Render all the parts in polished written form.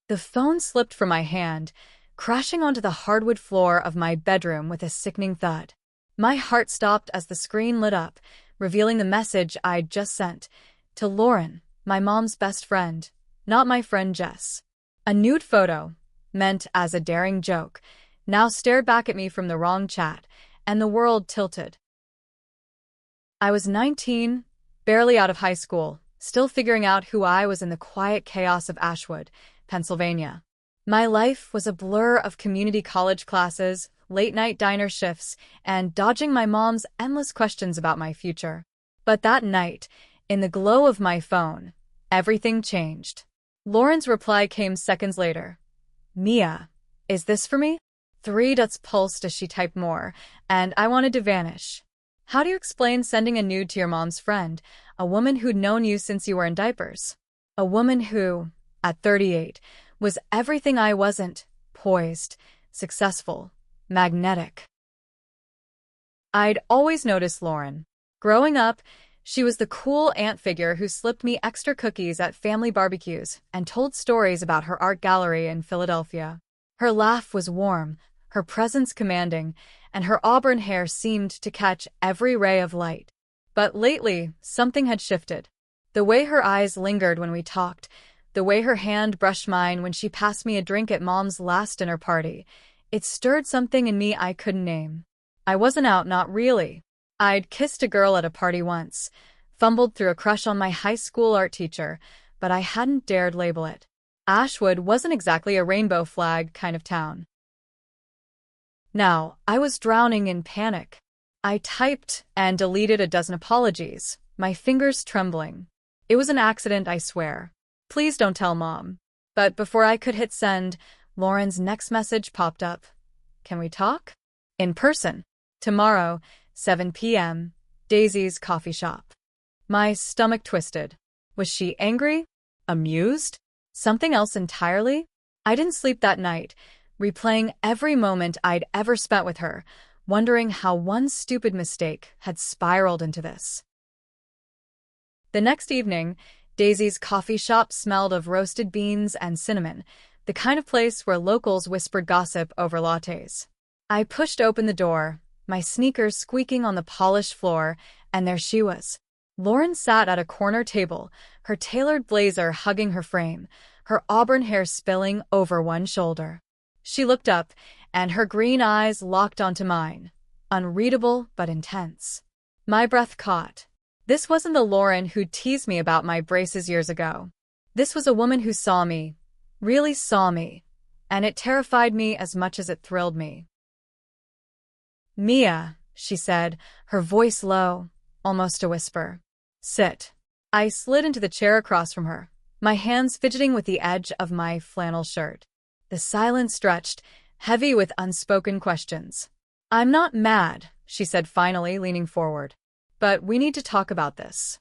The phone slipped from my hand, crashing onto the hardwood floor of my bedroom with a sickening thud. My heart stopped as the screen lit up, revealing the message I'd just sent. To Lauren, my mom's best friend, not my friend Jess. A nude photo, meant as a daring joke, now stared back at me from the wrong chat, and the world tilted. I was 19, barely out of high school, still figuring out who I was in the quiet chaos of Ashwood, Pennsylvania. My life was a blur of community college classes, late-night diner shifts, and dodging my mom's endless questions about my future. But that night, in the glow of my phone, everything changed. Lauren's reply came seconds later. "Mia, is this for me?" 3 dots pulsed as she typed more, and I wanted to vanish. How do you explain sending a nude to your mom's friend, a woman who'd known you since you were in diapers? A woman who, at 38, was everything I wasn't: poised, successful, magnetic. I'd always noticed Lauren. Growing up, she was the cool aunt figure who slipped me extra cookies at family barbecues and told stories about her art gallery in Philadelphia. Her laugh was warm, her presence commanding, and her auburn hair seemed to catch every ray of light. But lately, something had shifted. The way her eyes lingered when we talked, the way her hand brushed mine when she passed me a drink at Mom's last dinner party, it stirred something in me I couldn't name. I wasn't out, not really. I'd kissed a girl at a party once, fumbled through a crush on my high school art teacher, but I hadn't dared label it. Ashwood wasn't exactly a rainbow flag kind of town. Now, I was drowning in panic. I typed and deleted a dozen apologies, my fingers trembling. It was an accident, I swear. Please don't tell Mom. But before I could hit send, Lauren's next message popped up. Can we talk? In person. Tomorrow, 7 p.m., Daisy's coffee shop. My stomach twisted. Was she angry? Amused? Something else entirely? I didn't sleep that night, replaying every moment I'd ever spent with her, wondering how one stupid mistake had spiraled into this. The next evening, Daisy's coffee shop smelled of roasted beans and cinnamon, the kind of place where locals whispered gossip over lattes. I pushed open the door, my sneakers squeaking on the polished floor, and there she was. Lauren sat at a corner table, her tailored blazer hugging her frame, her auburn hair spilling over one shoulder. She looked up, and her green eyes locked onto mine, unreadable but intense. My breath caught. This wasn't the Lauren who'd teased me about my braces years ago. This was a woman who saw me, really saw me, and it terrified me as much as it thrilled me. "Mia," she said, her voice low, almost a whisper. "Sit." I slid into the chair across from her, my hands fidgeting with the edge of my flannel shirt. The silence stretched, heavy with unspoken questions. "I'm not mad," she said finally, leaning forward. "But we need to talk about this."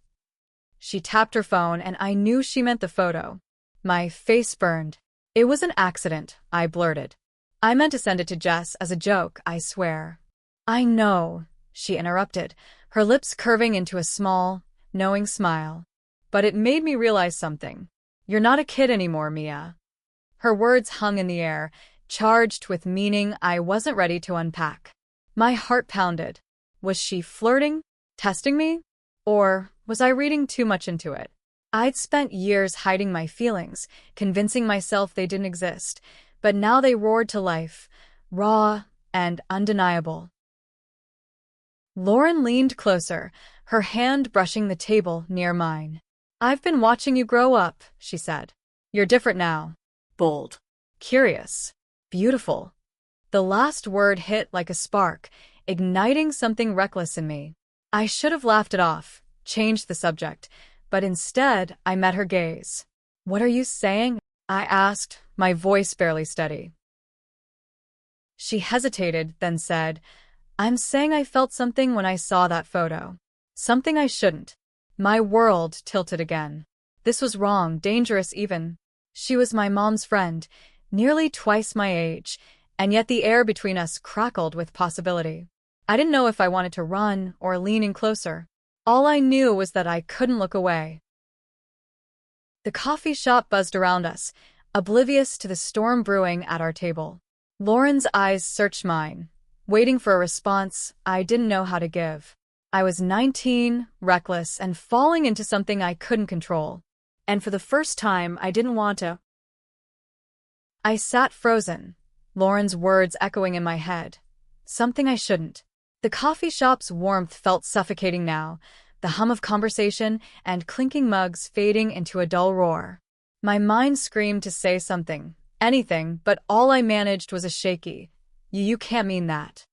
She tapped her phone, and I knew she meant the photo. My face burned. "It was an accident," I blurted. "I meant to send it to Jess as a joke, I swear." "I know," she interrupted, her lips curving into a small, knowing smile. "But it made me realize something. You're not a kid anymore, Mia." Her words hung in the air, charged with meaning I wasn't ready to unpack. My heart pounded. Was she flirting? Testing me? Or was I reading too much into it? I'd spent years hiding my feelings, convincing myself they didn't exist, but now they roared to life, raw and undeniable. Lauren leaned closer, her hand brushing the table near mine. "I've been watching you grow up," she said. "You're different now. Bold. Curious. Beautiful." The last word hit like a spark, igniting something reckless in me. I should have laughed it off, changed the subject, but instead I met her gaze. "What are you saying?" I asked, my voice barely steady. She hesitated, then said, "I'm saying I felt something when I saw that photo. Something I shouldn't." My world tilted again. This was wrong, dangerous even. She was my mom's friend, nearly twice my age, and yet the air between us crackled with possibility. I didn't know if I wanted to run or lean in closer. All I knew was that I couldn't look away. The coffee shop buzzed around us, oblivious to the storm brewing at our table. Lauren's eyes searched mine, waiting for a response I didn't know how to give. I was 19, reckless, and falling into something I couldn't control. And for the first time, I didn't want to. I sat frozen, Lauren's words echoing in my head. Something I shouldn't. The coffee shop's warmth felt suffocating now, the hum of conversation and clinking mugs fading into a dull roar. My mind screamed to say something, anything, but all I managed was a shaky, You can't mean that."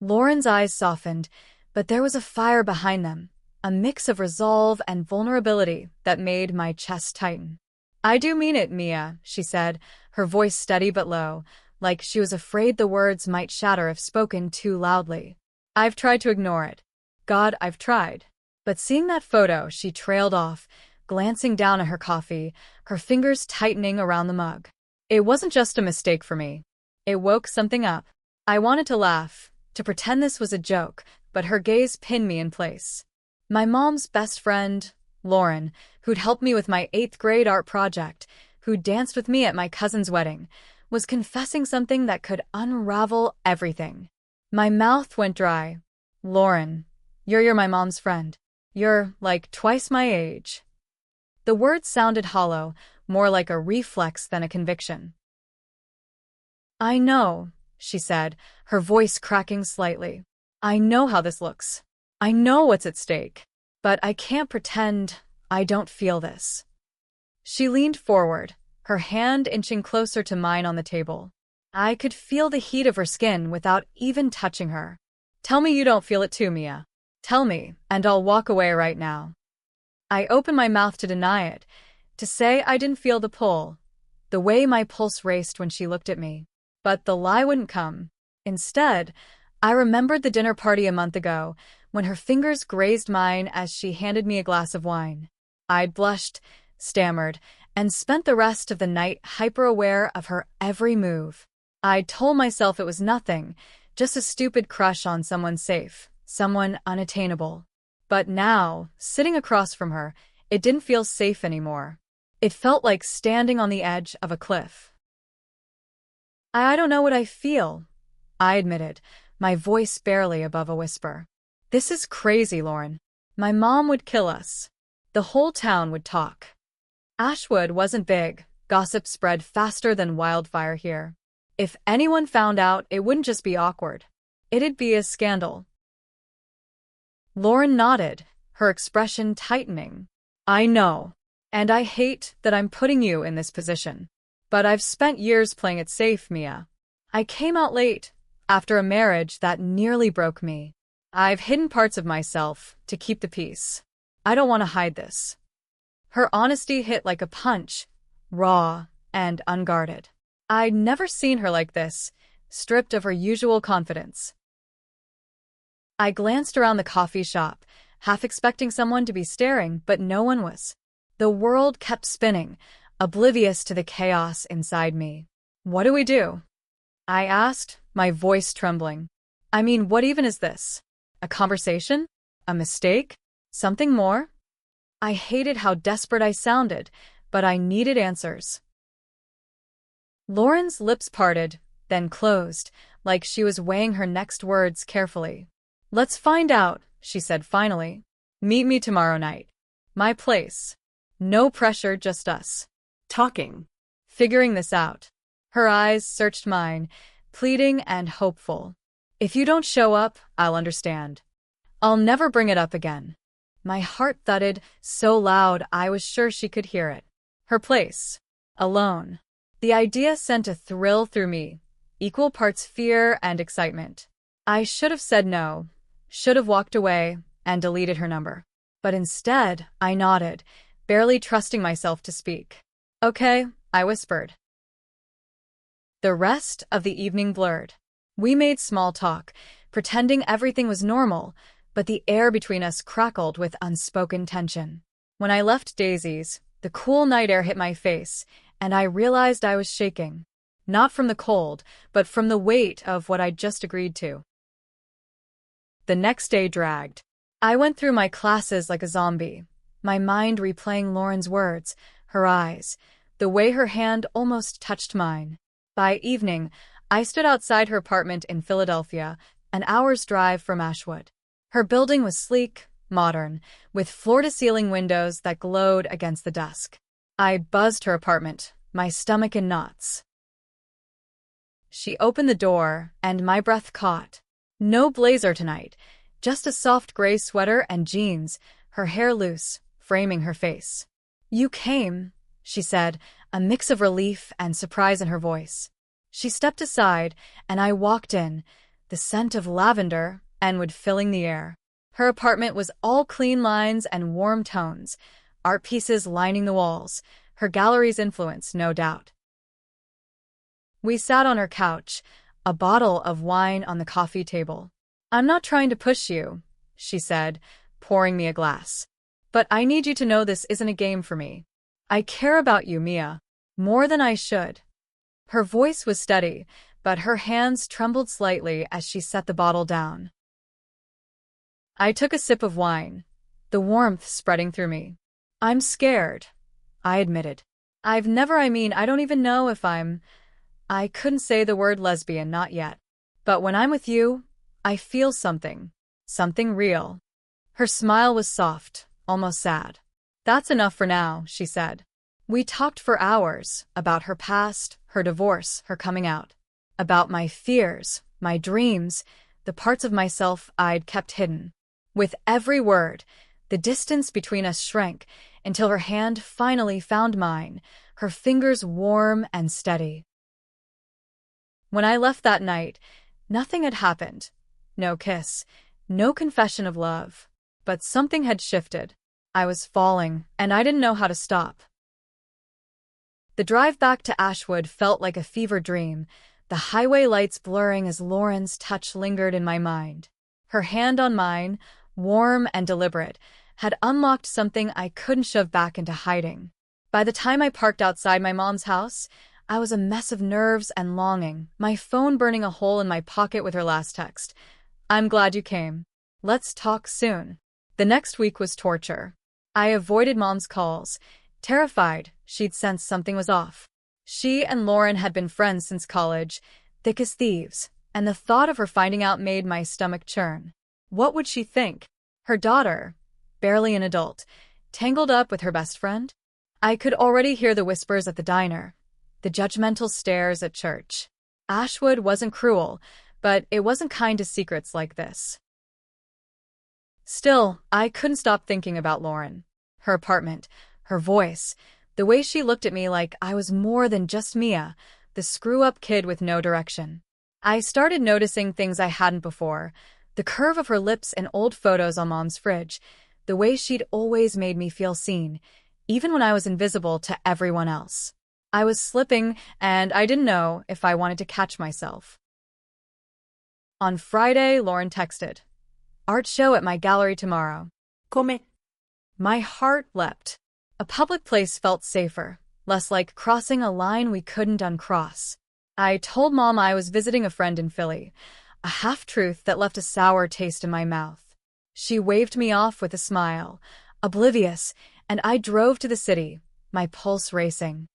Lauren's eyes softened, but there was a fire behind them, a mix of resolve and vulnerability that made my chest tighten. "I do mean it, Mia," she said, her voice steady but low, like she was afraid the words might shatter if spoken too loudly. "I've tried to ignore it. God, I've tried." But seeing that photo, she trailed off, glancing down at her coffee, her fingers tightening around the mug. It wasn't just a mistake for me. It woke something up. I wanted to laugh, to pretend this was a joke, but her gaze pinned me in place. My mom's best friend, Lauren, who'd helped me with my 8th grade art project, who danced with me at my cousin's wedding, was confessing something that could unravel everything. My mouth went dry. "Lauren, you're my mom's friend. You're, like, twice my age." The words sounded hollow, more like a reflex than a conviction. "I know," she said, her voice cracking slightly. "I know how this looks. I know what's at stake. But I can't pretend I don't feel this." She leaned forward, her hand inching closer to mine on the table. I could feel the heat of her skin without even touching her. "Tell me you don't feel it too, Mia. Tell me, and I'll walk away right now." I opened my mouth to deny it, to say I didn't feel the pull, the way my pulse raced when she looked at me. But the lie wouldn't come. Instead, I remembered the dinner party a month ago, when her fingers grazed mine as she handed me a glass of wine. I'd blushed, stammered, and spent the rest of the night hyper-aware of her every move. I'd told myself it was nothing, just a stupid crush on someone safe, someone unattainable. But now, sitting across from her, it didn't feel safe anymore. It felt like standing on the edge of a cliff. I don't know what I feel," I admitted, my voice barely above a whisper. "This is crazy, Lauren. My mom would kill us. The whole town would talk." Ashwood wasn't big. Gossip spread faster than wildfire here. If anyone found out, it wouldn't just be awkward. It'd be a scandal. Lauren nodded, her expression tightening. "I know. And I hate that I'm putting you in this position. But I've spent years playing it safe, Mia. I came out late, after a marriage that nearly broke me. I've hidden parts of myself to keep the peace. I don't want to hide this." Her honesty hit like a punch, raw and unguarded. I'd never seen her like this, stripped of her usual confidence. I glanced around the coffee shop, half expecting someone to be staring, but no one was. The world kept spinning, oblivious to the chaos inside me. "What do we do?" I asked, my voice trembling. "I mean, what even is this? A conversation? A mistake? Something more?" I hated how desperate I sounded, but I needed answers. Lauren's lips parted, then closed, like she was weighing her next words carefully. "Let's find out," she said finally. "Meet me tomorrow night. My place. No pressure, just us. Talking. Figuring this out." Her eyes searched mine, pleading and hopeful. "If you don't show up, I'll understand. I'll never bring it up again." My heart thudded so loud I was sure she could hear it. Her place. Alone. The idea sent a thrill through me, equal parts fear and excitement. I should have said no, should have walked away and deleted her number. But instead, I nodded, barely trusting myself to speak. "Okay," I whispered. The rest of the evening blurred. We made small talk, pretending everything was normal, but the air between us crackled with unspoken tension. When I left Daisy's, the cool night air hit my face, and I realized I was shaking. Not from the cold, but from the weight of what I'd just agreed to. The next day dragged. I went through my classes like a zombie, my mind replaying Lauren's words, her eyes, the way her hand almost touched mine. By evening, I stood outside her apartment in Philadelphia, an hour's drive from Ashwood. Her building was sleek, modern, with floor-to-ceiling windows that glowed against the dusk. I buzzed her apartment, my stomach in knots. She opened the door, and my breath caught. No blazer tonight, just a soft gray sweater and jeans, her hair loose, framing her face. "You came," she said, a mix of relief and surprise in her voice. She stepped aside, and I walked in, the scent of lavender and wood filling the air. Her apartment was all clean lines and warm tones, art pieces lining the walls, her gallery's influence, no doubt. We sat on her couch, a bottle of wine on the coffee table. "I'm not trying to push you," she said, pouring me a glass. "But I need you to know this isn't a game for me. I care about you, Mia, more than I should." Her voice was steady, but her hands trembled slightly as she set the bottle down. I took a sip of wine, the warmth spreading through me. "I'm scared," I admitted. I don't even know if I couldn't say the word lesbian, not yet. But when I'm with you, I feel something real. Her smile was soft, almost sad. "That's enough for now," she said. We talked for hours about her past, her divorce, her coming out, about my fears, my dreams, the parts of myself I'd kept hidden. With every word, the distance between us shrank until her hand finally found mine, her fingers warm and steady. When I left that night, nothing had happened. No kiss, no confession of love. But something had shifted. I was falling, and I didn't know how to stop. The drive back to Ashwood felt like a fever dream, the highway lights blurring as Lauren's touch lingered in my mind. Her hand on mine, warm and deliberate, had unlocked something I couldn't shove back into hiding. By the time I parked outside my mom's house, I was a mess of nerves and longing, my phone burning a hole in my pocket with her last text. "I'm glad you came. Let's talk soon." The next week was torture. I avoided Mom's calls, terrified she'd sensed something was off. She and Lauren had been friends since college, thick as thieves, and the thought of her finding out made my stomach churn. What would she think? Her daughter, barely an adult, tangled up with her best friend? I could already hear the whispers at the diner, the judgmental stares at church. Ashwood wasn't cruel, but it wasn't kind to secrets like this. Still, I couldn't stop thinking about Lauren. Her apartment, her voice, the way she looked at me like I was more than just Mia, the screw-up kid with no direction. I started noticing things I hadn't before, the curve of her lips in old photos on Mom's fridge, the way she'd always made me feel seen, even when I was invisible to everyone else. I was slipping, and I didn't know if I wanted to catch myself. On Friday, Lauren texted, "Art show at my gallery tomorrow." Come? My heart leapt. A public place felt safer, less like crossing a line we couldn't uncross. I told Mom I was visiting a friend in Philly, a half-truth that left a sour taste in my mouth. She waved me off with a smile, oblivious, and I drove to the city, my pulse racing.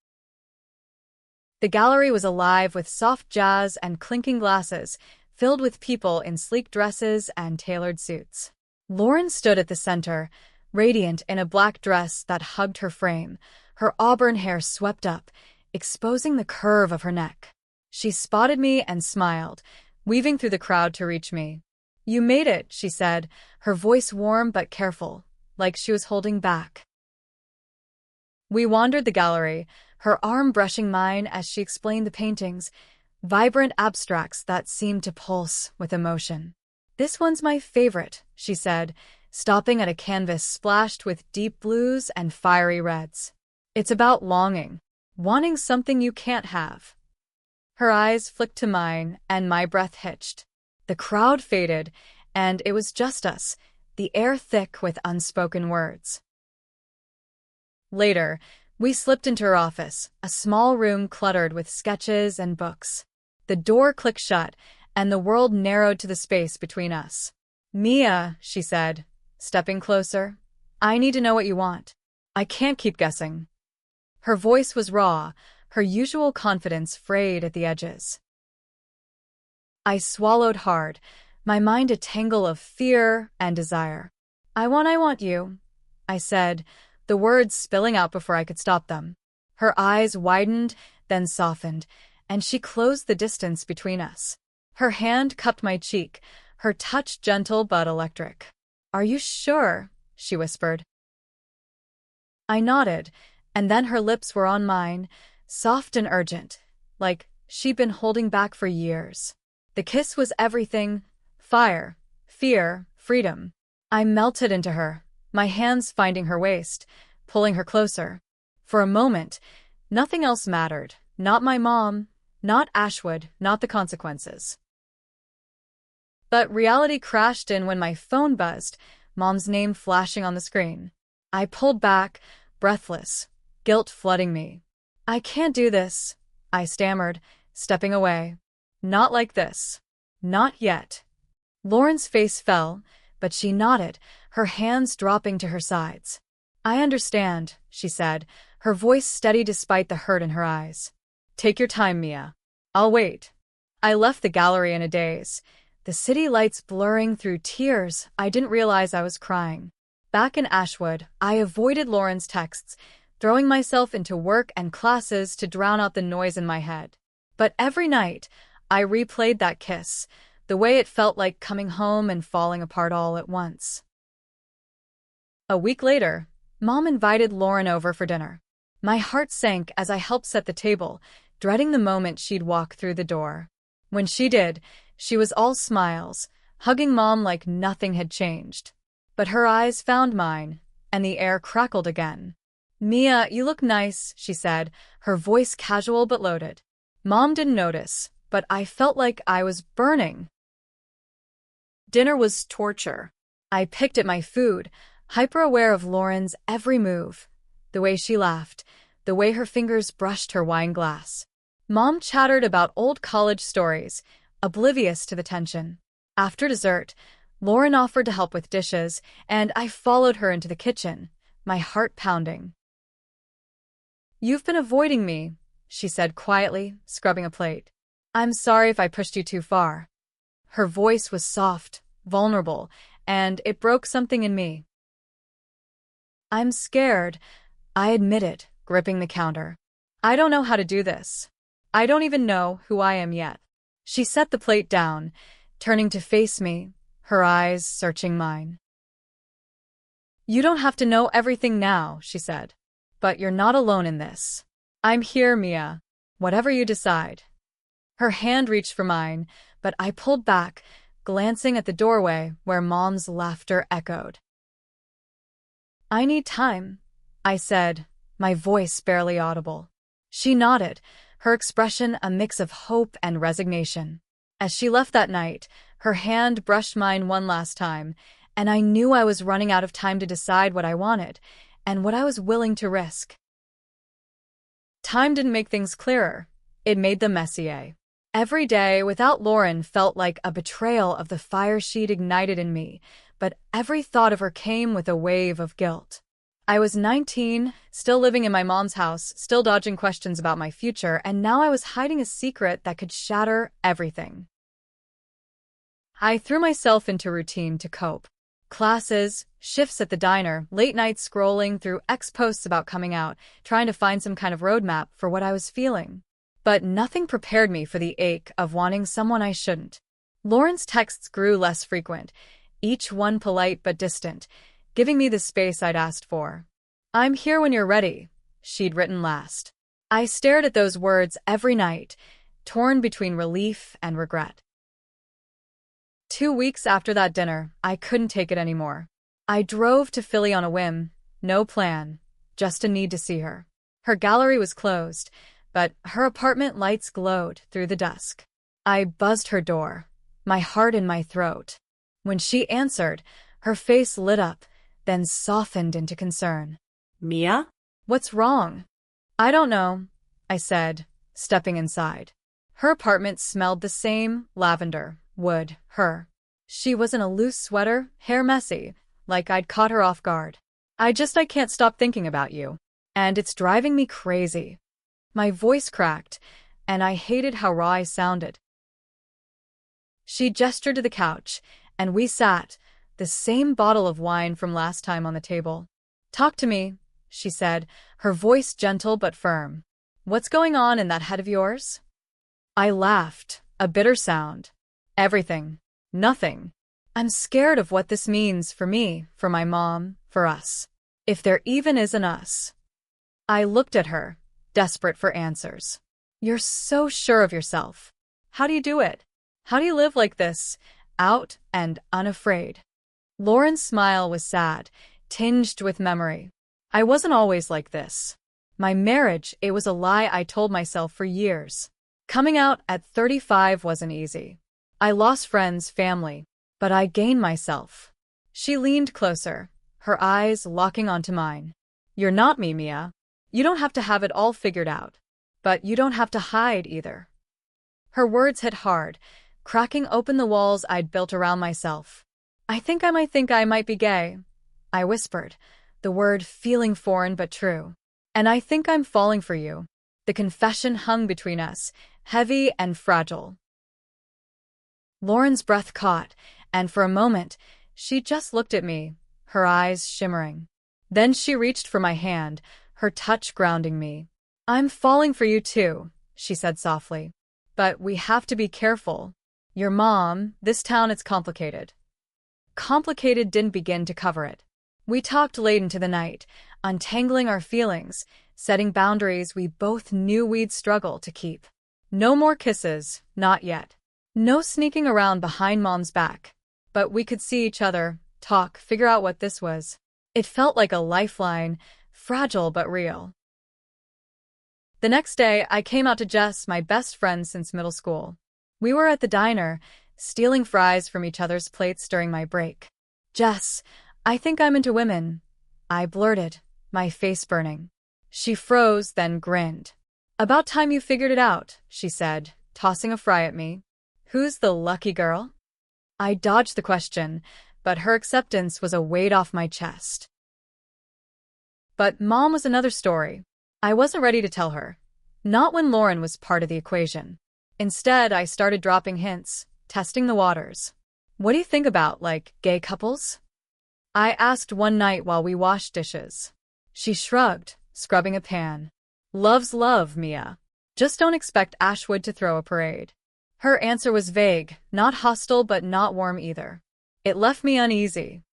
The gallery was alive with soft jazz and clinking glasses, filled with people in sleek dresses and tailored suits. Lauren stood at the center, radiant in a black dress that hugged her frame, her auburn hair swept up, exposing the curve of her neck. She spotted me and smiled, weaving through the crowd to reach me. "You made it," she said, her voice warm but careful, like she was holding back. We wandered the gallery, her arm brushing mine as she explained the paintings, vibrant abstracts that seemed to pulse with emotion. "This one's my favorite," she said, stopping at a canvas splashed with deep blues and fiery reds. "It's about longing, wanting something you can't have." Her eyes flicked to mine, and my breath hitched. The crowd faded, and it was just us, the air thick with unspoken words. Later, we slipped into her office, a small room cluttered with sketches and books. The door clicked shut, and the world narrowed to the space between us. "Mia," she said, stepping closer, "I need to know what you want. I can't keep guessing." Her voice was raw, her usual confidence frayed at the edges. I swallowed hard, my mind a tangle of fear and desire. I want you, I said, the words spilling out before I could stop them. Her eyes widened, then softened, and she closed the distance between us. Her hand cupped my cheek, her touch gentle but electric. Are you sure? She whispered. I nodded, and then her lips were on mine, soft and urgent, like she'd been holding back for years. The kiss was everything: fire, fear, freedom. I melted into her, my hands finding her waist, pulling her closer. For a moment, nothing else mattered. Not my mom, not Ashwood, not the consequences. But reality crashed in when my phone buzzed, Mom's name flashing on the screen. I pulled back, breathless, guilt flooding me. I can't do this, I stammered, stepping away. Not like this. Not yet. Lauren's face fell, but she nodded, her hands dropping to her sides. I understand, she said, her voice steady despite the hurt in her eyes. Take your time, Mia. I'll wait. I left the gallery in a daze, the city lights blurring through tears. I didn't realize I was crying. Back in Ashwood, I avoided Lauren's texts, throwing myself into work and classes to drown out the noise in my head. But every night, I replayed that kiss, the way it felt like coming home and falling apart all at once. A week later, Mom invited Lauren over for dinner. My heart sank as I helped set the table, dreading the moment she'd walk through the door. When she did, she was all smiles, hugging Mom like nothing had changed. But her eyes found mine, and the air crackled again. Mia, you look nice, she said, her voice casual but loaded. Mom didn't notice, but I felt like I was burning. Dinner was torture. I picked at my food, hyper-aware of Lauren's every move, the way she laughed, the way her fingers brushed her wine glass. Mom chattered about old college stories, oblivious to the tension. After dessert, Lauren offered to help with dishes, and I followed her into the kitchen, my heart pounding. You've been avoiding me, she said quietly, scrubbing a plate. I'm sorry if I pushed you too far. Her voice was soft, vulnerable, and it broke something in me. I'm scared, I admitted, gripping the counter. I don't know how to do this. I don't even know who I am yet. She set the plate down, turning to face me, her eyes searching mine. You don't have to know everything now, she said. But you're not alone in this. I'm here, Mia. Whatever you decide. Her hand reached for mine, but I pulled back, glancing at the doorway where Mom's laughter echoed. I need time, I said, my voice barely audible. She nodded, her expression a mix of hope and resignation. As she left that night, her hand brushed mine one last time, and I knew I was running out of time to decide what I wanted and what I was willing to risk. Time didn't make things clearer. It made them messier. Every day without Lauren felt like a betrayal of the fire she'd ignited in me, but every thought of her came with a wave of guilt. I was 19, still living in my mom's house, still dodging questions about my future, and now I was hiding a secret that could shatter everything. I threw myself into routine to cope. Classes, shifts at the diner, late nights scrolling through X posts about coming out, trying to find some kind of roadmap for what I was feeling. But nothing prepared me for the ache of wanting someone I shouldn't. Lauren's texts grew less frequent, each one polite but distant, giving me the space I'd asked for. I'm here when you're ready, she'd written last. I stared at those words every night, torn between relief and regret. 2 weeks after that dinner, I couldn't take it anymore. I drove to Philly on a whim, no plan, just a need to see her. Her gallery was closed, but her apartment lights glowed through the dusk. I buzzed her door, my heart in my throat. When she answered, her face lit up, then softened into concern. Mia? What's wrong? I don't know, I said, stepping inside. Her apartment smelled the same, lavender, wood, her. She was in a loose sweater, hair messy, like I'd caught her off guard. I can't stop thinking about you. and it's driving me crazy." My voice cracked, and I hated how raw I sounded. She gestured to the couch, and we sat, the same bottle of wine from last time on the table. "Talk to me," she said, her voice gentle but firm. "What's going on in that head of yours?" I laughed, a bitter sound. "Everything. Nothing. I'm scared of what this means for me, for my mom, for us. If there even is an us." I looked at her, desperate for answers. "You're so sure of yourself. How do you do it? How do you live like this, out and unafraid?" Lauren's smile was sad, tinged with memory. "I wasn't always like this. My marriage, it was a lie I told myself for years. Coming out at 35 wasn't easy. I lost friends, family, but I gained myself." She leaned closer, her eyes locking onto mine. "You're not me, Mia. You don't have to have it all figured out. But you don't have to hide either." Her words hit hard, cracking open the walls I'd built around myself. I think I might be gay," I whispered, the word feeling foreign but true. "And I think I'm falling for you." The confession hung between us, heavy and fragile. Lauren's breath caught, and for a moment, she just looked at me, her eyes shimmering. Then she reached for my hand, her touch grounding me. "I'm falling for you too," she said softly. "But we have to be careful. Your mom, this town, it's complicated." Complicated didn't begin to cover it. We talked late into the night, untangling our feelings, setting boundaries we both knew we'd struggle to keep. No more kisses, not yet. No sneaking around behind mom's back. But we could see each other, talk, figure out what this was. It felt like a lifeline, fragile but real. The next day, I came out to Jess, my best friend since middle school. We were at the diner, stealing fries from each other's plates during my break. "Jess, I think I'm into women," I blurted, my face burning. She froze, then grinned. "About time you figured it out," she said, tossing a fry at me. "Who's the lucky girl?" I dodged the question, but her acceptance was a weight off my chest. But mom was another story. I wasn't ready to tell her. Not when Lauren was part of the equation. Instead, I started dropping hints, testing the waters. "What do you think about, like, gay couples?" I asked one night while we washed dishes. She shrugged, scrubbing a pan. "Love's love, Mia. Just don't expect Ashwood to throw a parade." Her answer was vague, not hostile but not warm either. It left me uneasy.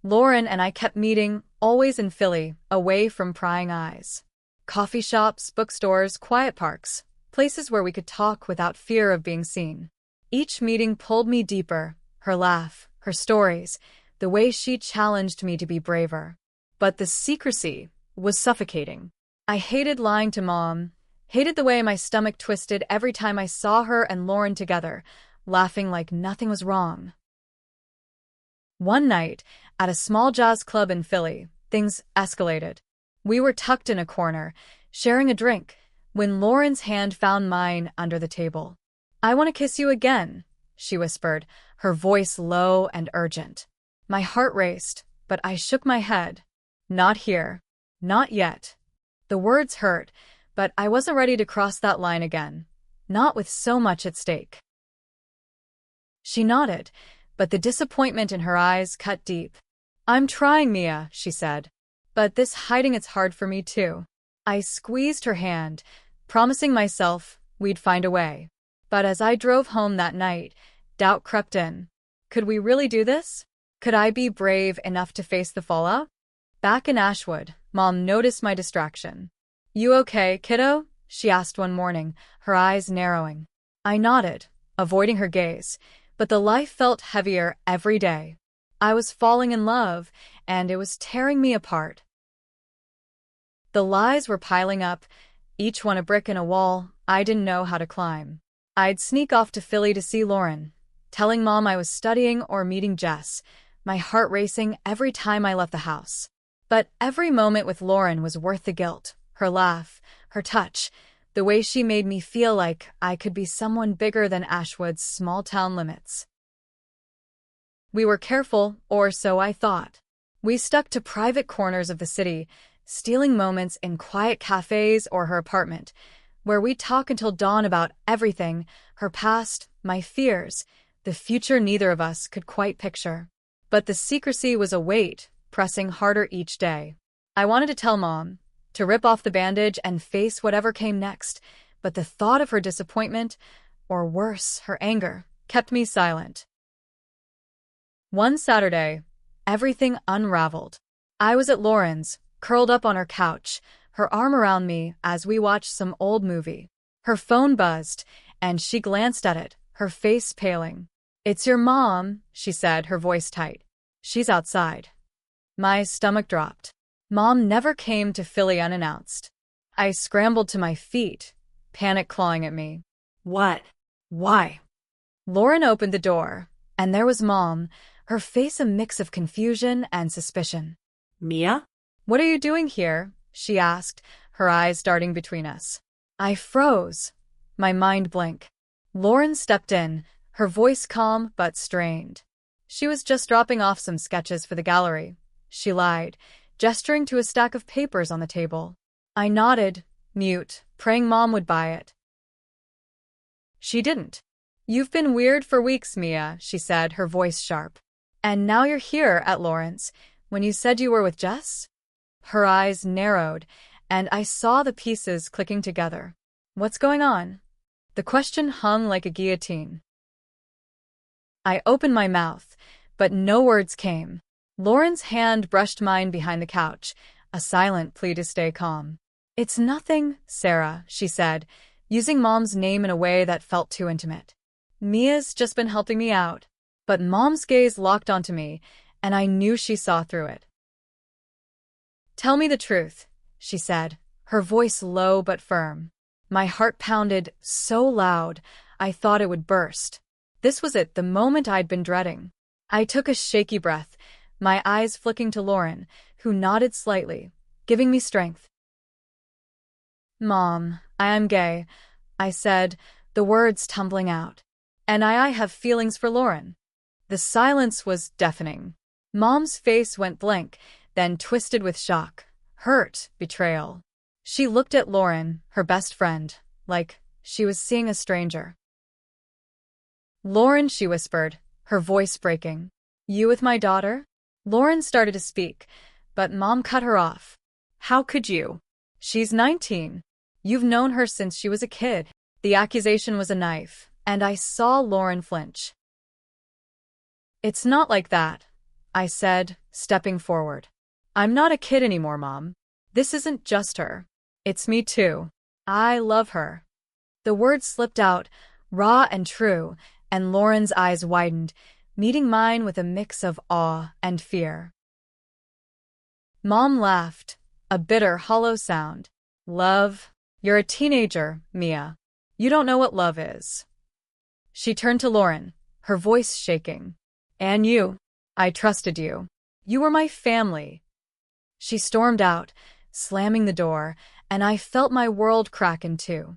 Lauren and I kept meeting, always in Philly, away from prying eyes. Coffee shops, bookstores, quiet parks, places where we could talk without fear of being seen. Each meeting pulled me deeper, her laugh, her stories, the way she challenged me to be braver. But the secrecy was suffocating. I hated lying to mom, hated the way my stomach twisted every time I saw her and Lauren together, laughing like nothing was wrong. One night, at a small jazz club in Philly, things escalated. We were tucked in a corner, sharing a drink, when Lauren's hand found mine under the table. "I want to kiss you again," she whispered, her voice low and urgent. My heart raced, but I shook my head. "Not here. Not yet." The words hurt, but I wasn't ready to cross that line again. Not with so much at stake. She nodded, but the disappointment in her eyes cut deep. "I'm trying, Mia," she said. "But this hiding, it's hard for me too." I squeezed her hand, promising myself we'd find a way. But as I drove home that night, doubt crept in. Could we really do this? Could I be brave enough to face the fallout? Back in Ashwood, Mom noticed my distraction. "You okay, kiddo?" she asked one morning, her eyes narrowing. I nodded, avoiding her gaze, but the life felt heavier every day. I was falling in love, and it was tearing me apart. The lies were piling up, each one a brick in a wall I didn't know how to climb. I'd sneak off to Philly to see Lauren, telling Mom I was studying or meeting Jess, my heart racing every time I left the house. But every moment with Lauren was worth the guilt, her laugh, her touch, the way she made me feel like I could be someone bigger than Ashwood's small-town limits. We were careful, or so I thought. We stuck to private corners of the city, stealing moments in quiet cafes or her apartment, where we talk until dawn about everything, her past, my fears, the future neither of us could quite picture. But the secrecy was a weight, pressing harder each day. I wanted to tell Mom, to rip off the bandage and face whatever came next, but the thought of her disappointment, or worse, her anger, kept me silent. One Saturday, everything unraveled. I was at Lauren's, curled up on her couch, her arm around me as we watched some old movie. Her phone buzzed, and she glanced at it, her face paling. "It's your mom," she said, her voice tight. "She's outside." My stomach dropped. Mom never came to Philly unannounced. I scrambled to my feet, panic clawing at me. "What? Why?" Lauren opened the door, and there was Mom, her face a mix of confusion and suspicion. "Mia? "What are you doing here?" she asked, her eyes darting between us. I froze, my mind blank. Lauren stepped in, her voice calm but strained. She was just dropping off some sketches for the gallery, she lied, gesturing to a stack of papers on the table. I nodded, mute, praying Mom would buy it. She didn't. "You've been weird for weeks, Mia," she said, her voice sharp. "And now you're here at Lawrence, when you said you were with Jess?" Her eyes narrowed, and I saw the pieces clicking together. "What's going on?" The question hung like a guillotine. I opened my mouth, but no words came. Lauren's hand brushed mine behind the couch, a silent plea to stay calm. "It's nothing, Sarah," she said, using Mom's name in a way that felt too intimate. "Mia's just been helping me out." But Mom's gaze locked onto me, and I knew she saw through it. "Tell me the truth," she said, her voice low but firm. My heart pounded so loud, I thought it would burst. This was it, the moment I'd been dreading. I took a shaky breath, my eyes flicking to Lauren, who nodded slightly, giving me strength. "Mom, I am gay," I said, the words tumbling out. "And I have feelings for Lauren." The silence was deafening. Mom's face went blank, then twisted with shock, hurt, betrayal. She looked at Lauren, her best friend, like she was seeing a stranger. "Lauren," she whispered, her voice breaking. "You with my daughter?" Lauren started to speak, but Mom cut her off. "How could you? She's 19. You've known her since she was a kid." The accusation was a knife, and I saw Lauren flinch. "It's not like that," I said, stepping forward. "I'm not a kid anymore, Mom. This isn't just her. It's me too. I love her." The words slipped out, raw and true, and Lauren's eyes widened, meeting mine with a mix of awe and fear. Mom laughed, a bitter, hollow sound. "Love? You're a teenager, Mia. You don't know what love is." She turned to Lauren, her voice shaking. "And you. I trusted you. You were my family." She stormed out, slamming the door, and I felt my world crack in two.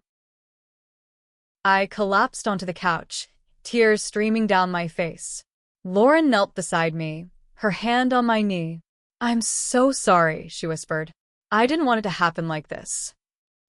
I collapsed onto the couch, tears streaming down my face. Lauren knelt beside me, her hand on my knee. "I'm so sorry," she whispered. "I didn't want it to happen like this."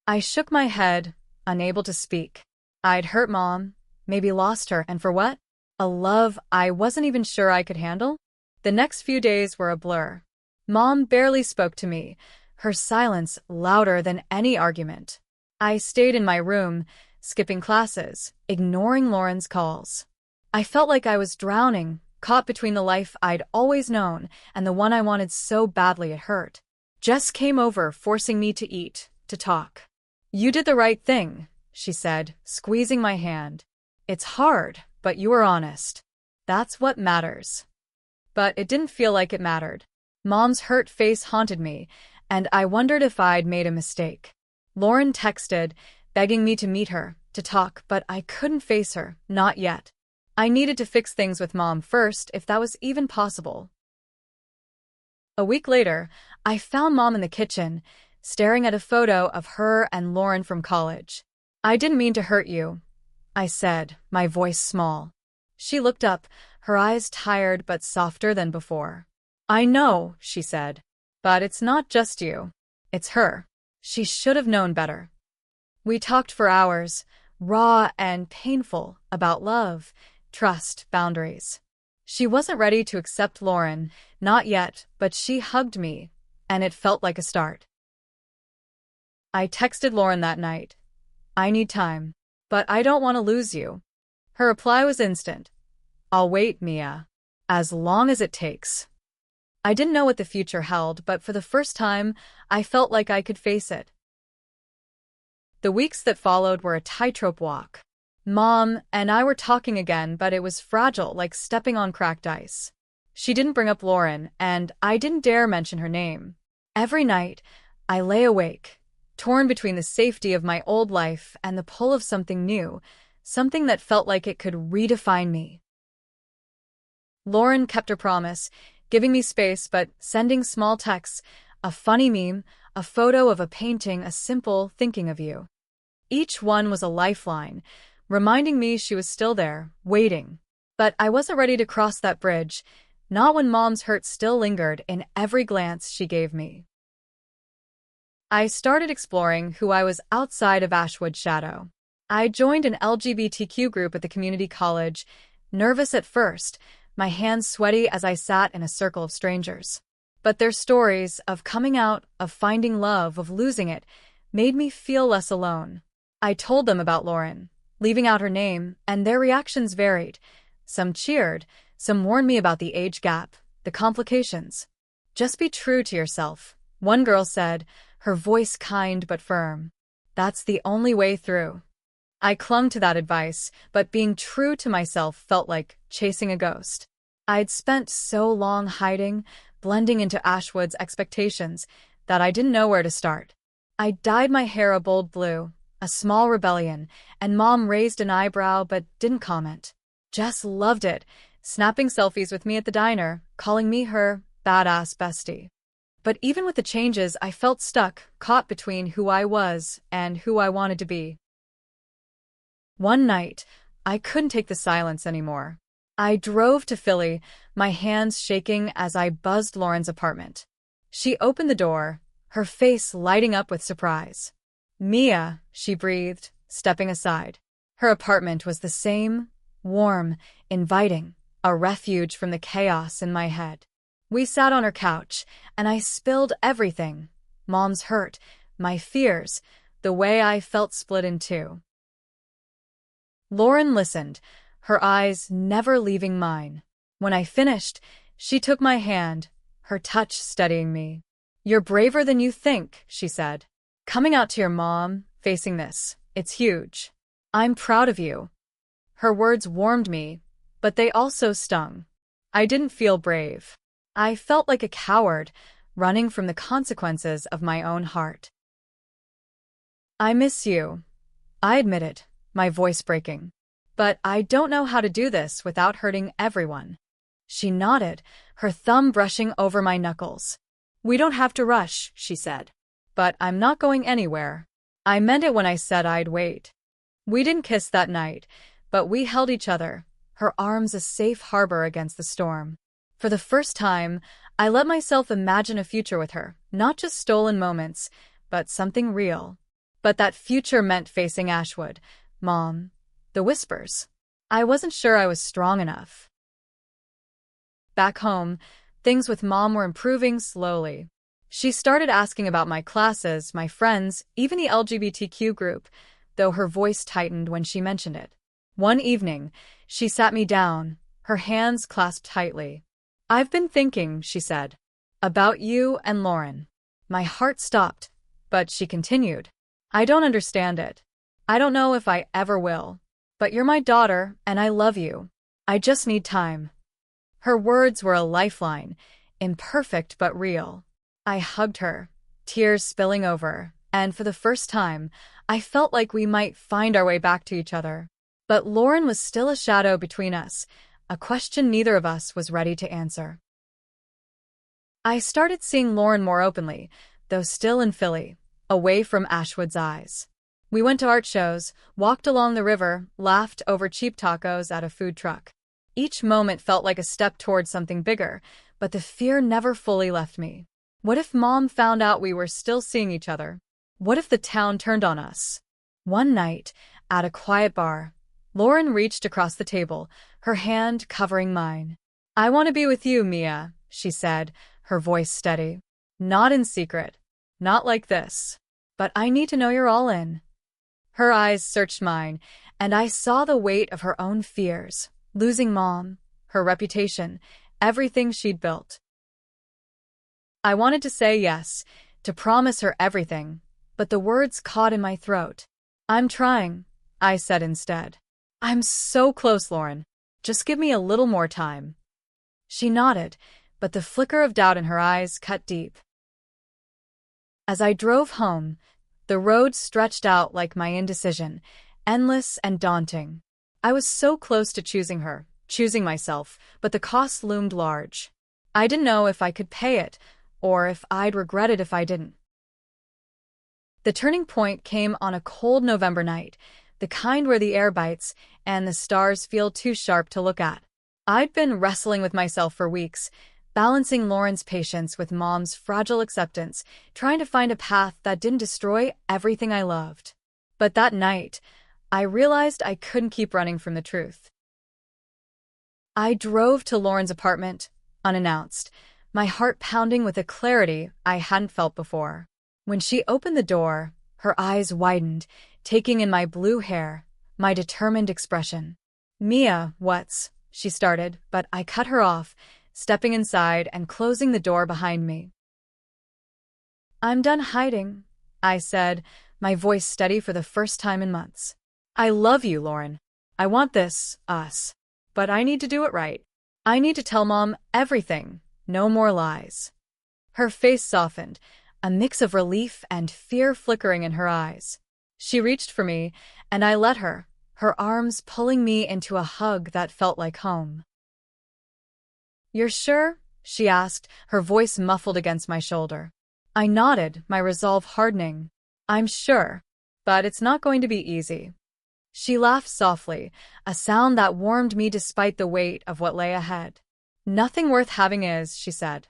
I shook my head, unable to speak. I'd hurt Mom, maybe lost her, and for what? A love I wasn't even sure I could handle? The next few days were a blur. Mom barely spoke to me, her silence louder than any argument. I stayed in my room, skipping classes, ignoring Lauren's calls. I felt like I was drowning, caught between the life I'd always known and the one I wanted so badly it hurt. Jess came over, forcing me to eat, to talk. "You did the right thing," she said, squeezing my hand. "It's hard, but you were honest. That's what matters." But it didn't feel like it mattered. Mom's hurt face haunted me, and I wondered if I'd made a mistake. Lauren texted, begging me to meet her, to talk, but I couldn't face her, not yet. I needed to fix things with Mom first, if that was even possible. A week later, I found Mom in the kitchen, staring at a photo of her and Lauren from college. "I didn't mean to hurt you," I said, my voice small. She looked up, her eyes tired but softer than before. "I know," she said. "But it's not just you." It's her. She should have known better. We talked for hours, raw and painful, about love, trust, boundaries. She wasn't ready to accept Lauren, not yet, but she hugged me, and it felt like a start. I texted Lauren that night. I need time, but I don't want to lose you. Her reply was instant. I'll wait, Mia. As long as it takes. I didn't know what the future held, but for the first time, I felt like I could face it. The weeks that followed were a tightrope walk. Mom and I were talking again, but it was fragile, like stepping on cracked ice. She didn't bring up Lauren, and I didn't dare mention her name. Every night, I lay awake, torn between the safety of my old life and the pull of something new, something that felt like it could redefine me. Lauren kept her promise, giving me space but sending small texts, a funny meme, a photo of a painting, a simple thinking of you. Each one was a lifeline, reminding me she was still there, waiting. But I wasn't ready to cross that bridge, not when Mom's hurt still lingered in every glance she gave me. I started exploring who I was outside of Ashwood's shadow. I joined an LGBTQ group at the community college, nervous at first, my hands sweaty as I sat in a circle of strangers. But their stories of coming out, of finding love, of losing it, made me feel less alone. I told them about Lauren, leaving out her name, and their reactions varied. Some cheered, some warned me about the age gap, the complications. Just be true to yourself, one girl said, her voice kind but firm. That's the only way through. I clung to that advice, but being true to myself felt like chasing a ghost. I'd spent so long hiding, blending into Ashwood's expectations, that I didn't know where to start. I dyed my hair a bold blue, a small rebellion, and Mom raised an eyebrow but didn't comment. Jess loved it, snapping selfies with me at the diner, calling me her badass bestie. But even with the changes, I felt stuck, caught between who I was and who I wanted to be. One night, I couldn't take the silence anymore. I drove to Philly, my hands shaking as I buzzed Lauren's apartment. She opened the door, her face lighting up with surprise. Mia, she breathed, stepping aside. Her apartment was the same, warm, inviting, a refuge from the chaos in my head. We sat on her couch, and I spilled everything. Mom's hurt, my fears, the way I felt split in two. Lauren listened, her eyes never leaving mine. When I finished, she took my hand, her touch steadying me. You're braver than you think, she said. Coming out to your mom, facing this, it's huge. I'm proud of you. Her words warmed me, but they also stung. I didn't feel brave. I felt like a coward, running from the consequences of my own heart. I miss you, I admitted, my voice breaking. But I don't know how to do this without hurting everyone. She nodded, her thumb brushing over my knuckles. We don't have to rush, she said. But I'm not going anywhere. I meant it when I said I'd wait. We didn't kiss that night, but we held each other, her arms a safe harbor against the storm. For the first time, I let myself imagine a future with her, not just stolen moments, but something real. But that future meant facing Ashwood, Mom, the whispers. I wasn't sure I was strong enough. Back home, things with Mom were improving slowly. She started asking about my classes, my friends, even the LGBTQ group, though her voice tightened when she mentioned it. One evening, she sat me down, her hands clasped tightly. I've been thinking, she said, about you and Lauren. My heart stopped, but she continued. I don't understand it. I don't know if I ever will. But you're my daughter, and I love you. I just need time. Her words were a lifeline, imperfect but real. I hugged her, tears spilling over, and for the first time, I felt like we might find our way back to each other. But Lauren was still a shadow between us, a question neither of us was ready to answer. I started seeing Lauren more openly, though still in Philly, away from Ashwood's eyes. We went to art shows, walked along the river, laughed over cheap tacos at a food truck. Each moment felt like a step towards something bigger, but the fear never fully left me. What if Mom found out we were still seeing each other? What if the town turned on us? One night, at a quiet bar, Lauren reached across the table, her hand covering mine. "I want to be with you, Mia," she said, her voice steady. "Not in secret. Not like this. But I need to know you're all in." Her eyes searched mine, and I saw the weight of her own fears, losing Mom, her reputation, everything she'd built. I wanted to say yes, to promise her everything, but the words caught in my throat. "I'm trying," I said instead. "I'm so close, Lauren. Just give me a little more time." She nodded, but the flicker of doubt in her eyes cut deep. As I drove home, the road stretched out like my indecision, endless and daunting. I was so close to choosing her, choosing myself, but the cost loomed large. I didn't know if I could pay it, or if I'd regret it if I didn't. The turning point came on a cold November night, the kind where the air bites and the stars feel too sharp to look at. I'd been wrestling with myself for weeks, balancing Lauren's patience with Mom's fragile acceptance, trying to find a path that didn't destroy everything I loved. But that night, I realized I couldn't keep running from the truth. I drove to Lauren's apartment, unannounced, my heart pounding with a clarity I hadn't felt before. When she opened the door, her eyes widened, taking in my blue hair, my determined expression. "Mia, what's—" she started, but I cut her off, stepping inside and closing the door behind me. "I'm done hiding," I said, my voice steady for the first time in months. "I love you, Lauren. I want this, us. But I need to do it right. I need to tell Mom everything. No more lies." Her face softened, a mix of relief and fear flickering in her eyes. She reached for me, and I let her, her arms pulling me into a hug that felt like home. "You're sure?" she asked, her voice muffled against my shoulder. I nodded, my resolve hardening. "I'm sure, but it's not going to be easy." She laughed softly, a sound that warmed me despite the weight of what lay ahead. "Nothing worth having is," she said.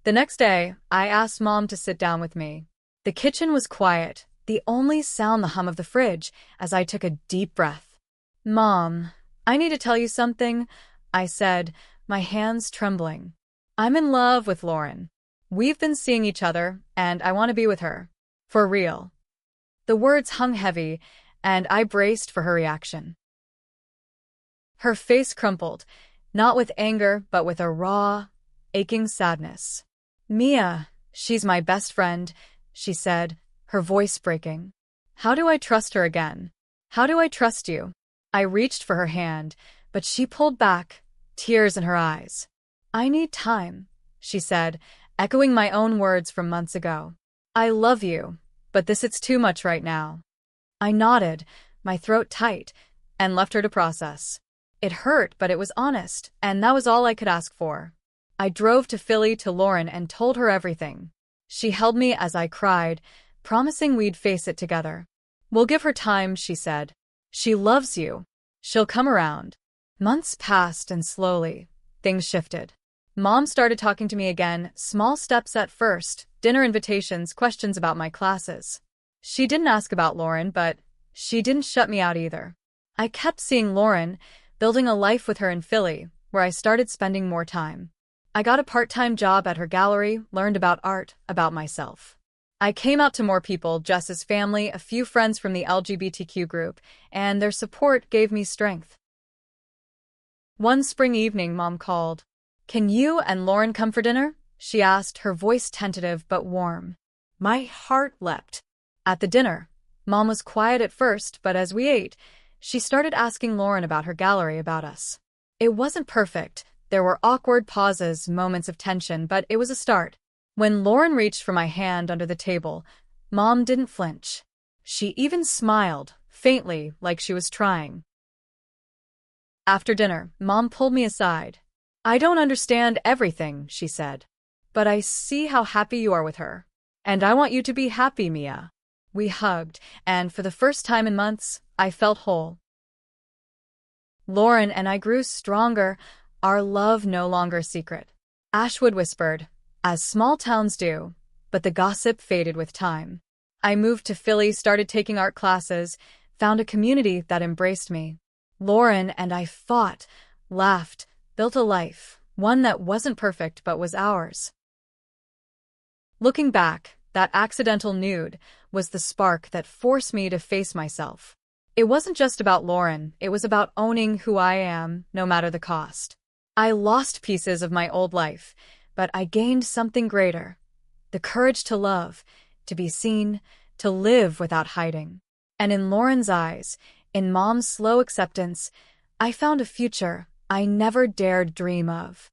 The next day, I asked Mom to sit down with me. The kitchen was quiet, the only sound the hum of the fridge, as I took a deep breath. "Mom, I need to tell you something," I said, my hands trembling. "I'm in love with Lauren. We've been seeing each other, and I want to be with her. For real." The words hung heavy, and I braced for her reaction. Her face crumpled, not with anger, but with a raw, aching sadness. "Mia, she's my best friend," she said, her voice breaking. "How do I trust her again? How do I trust you?" I reached for her hand, but she pulled back, tears in her eyes. "I need time," she said, echoing my own words from months ago. "I love you, but it's too much right now." I nodded, my throat tight, and left her to process. It hurt, but it was honest, and that was all I could ask for. I drove to Philly to Lauren and told her everything. She held me as I cried, promising we'd face it together. "We'll give her time," she said. "She loves you. She'll come around." Months passed, and slowly, things shifted. Mom started talking to me again, small steps at first, dinner invitations, questions about my classes. She didn't ask about Lauren, but she didn't shut me out either. I kept seeing Lauren, building a life with her in Philly, where I started spending more time. I got a part-time job at her gallery, learned about art, about myself. I came out to more people, Jess's family, a few friends from the LGBTQ group, and their support gave me strength. One spring evening, Mom called. "Can you and Lauren come for dinner?" she asked, her voice tentative but warm. My heart leapt. At the dinner, Mom was quiet at first, but as we ate, she started asking Lauren about her gallery, about us. It wasn't perfect. There were awkward pauses, moments of tension, but it was a start. When Lauren reached for my hand under the table, Mom didn't flinch. She even smiled, faintly, like she was trying. After dinner, Mom pulled me aside. "I don't understand everything," she said, "but I see how happy you are with her. And I want you to be happy, Mia." We hugged, and for the first time in months, I felt whole. Lauren and I grew stronger, our love no longer secret. Ashwood whispered, as small towns do, but the gossip faded with time. I moved to Philly, started taking art classes, found a community that embraced me. Lauren and I fought, laughed, built a life, one that wasn't perfect but was ours. Looking back, that accidental nude was the spark that forced me to face myself. It wasn't just about Lauren, it was about owning who I am, no matter the cost. I lost pieces of my old life, but I gained something greater: the courage to love, to be seen, to live without hiding. And in Lauren's eyes, in Mom's slow acceptance, I found a future I never dared dream of.